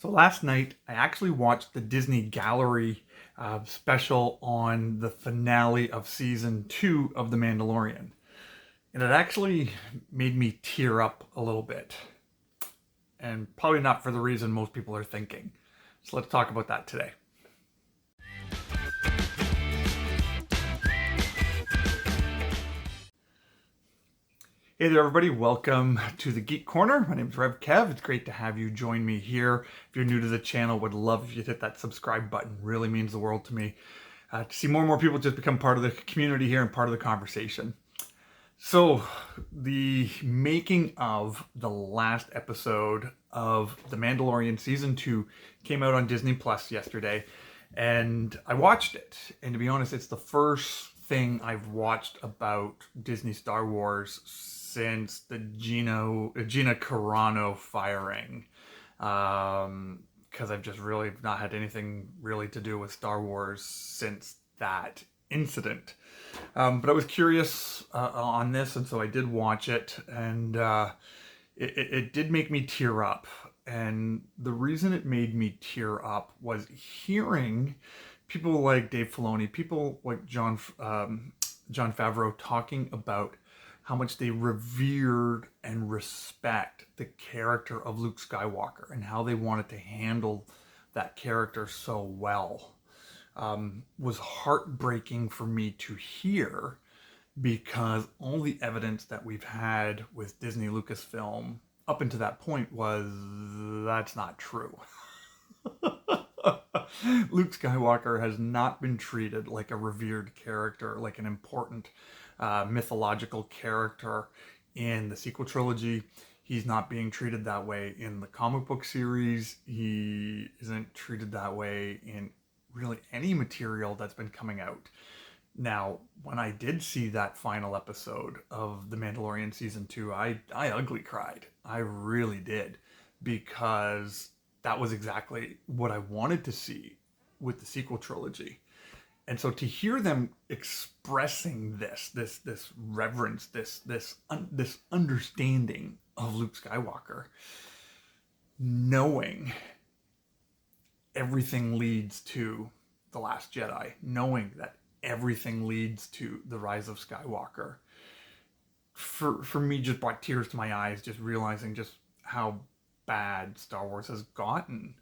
So last night, I actually watched the Disney Gallery special on the finale of season 2 of The Mandalorian. And it actually made me tear up a little bit. And probably not for the reason most people are thinking. So let's talk about that today. Hey there, everybody. Welcome to the Geek Corner. My name is Rev Kev. It's great to have you join me here. If you're new to the channel, would love if you'd hit that subscribe button. Really means the world to me. To see more and more people just become part of the community here and part of the conversation. So, the making of the last episode of The Mandalorian Season 2 came out on Disney Plus yesterday, and I watched it. And to be honest, it's the first thing I've watched about Disney Star Wars since the Gina Carano firing, because I've just really not had anything really to do with Star Wars since that incident. But I was curious on this, and so I did watch it, and it did make me tear up. And the reason it made me tear up was hearing people like Dave Filoni, people like John Favreau talking about how much they revered and respect the character of Luke Skywalker and how they wanted to handle that character so well. Was heartbreaking for me to hear, because all the evidence that we've had with Disney Lucasfilm up until that point was that's not true. Luke Skywalker has not been treated like a revered character, like an important mythological character in the sequel trilogy. He's not being treated that way in the comic book series. He isn't treated that way in really any material that's been coming out. Now, when I did see that final episode of The Mandalorian Season 2, I ugly cried. I really did, because that was exactly what I wanted to see with the sequel trilogy. And so to hear them expressing this reverence, this understanding of Luke Skywalker, knowing everything leads to The Last Jedi, knowing that everything leads to The Rise of Skywalker, for me just brought tears to my eyes, just realizing just how bad Star Wars has gotten.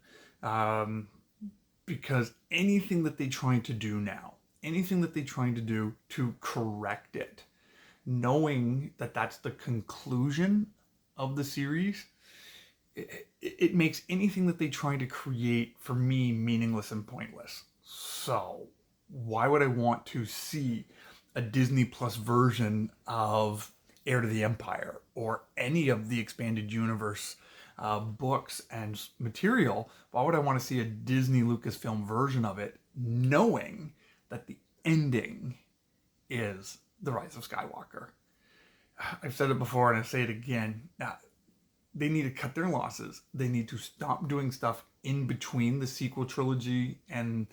Because anything that they're trying to do now, anything that they're trying to do to correct it, knowing that that's the conclusion of the series, it makes anything that they're trying to create, for me, meaningless and pointless. So why would I want to see a Disney Plus version of Heir to the Empire or any of the expanded universe books and material? Why would I want to see a Disney Lucasfilm version of it, knowing that the ending is The Rise of Skywalker? I've said it before and I say it again. They need to cut their losses. They need to stop doing stuff in between the sequel trilogy and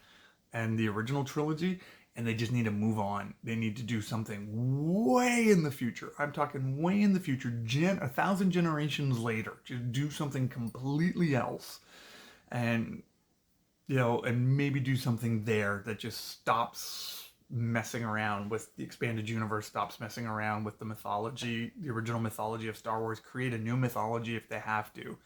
the original trilogy, and they just need to move on. They need to do something way in the future. I'm talking way in the future, 1,000 generations later. Just do something completely else, and and maybe do something there that just stops messing around with the expanded universe, stops messing around with the mythology, the original mythology of Star Wars. Create a new mythology if they have to.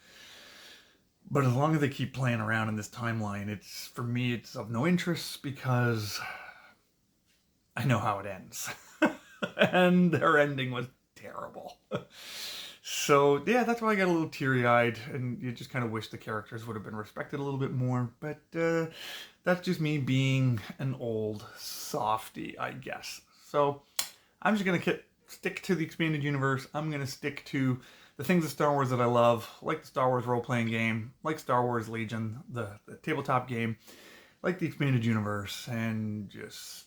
But as long as they keep playing around in this timeline, for me, it's of no interest, because I know how it ends. And their ending was terrible. So, yeah, that's why I got a little teary-eyed, and you just kind of wish the characters would have been respected a little bit more. But that's just me being an old softy, I guess. So I'm just going to stick to the expanded universe. I'm going to stick to the things of Star Wars that I love, like the Star Wars role-playing game, like Star Wars Legion, the tabletop game, like the expanded universe, and just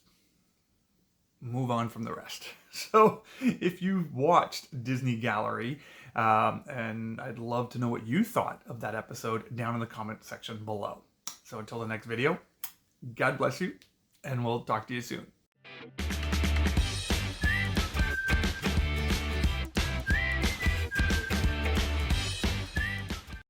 move on from the rest. So if you've watched Disney Gallery, and I'd love to know what you thought of that episode down in the comment section below. So until the next video, God bless you, and we'll talk to you soon.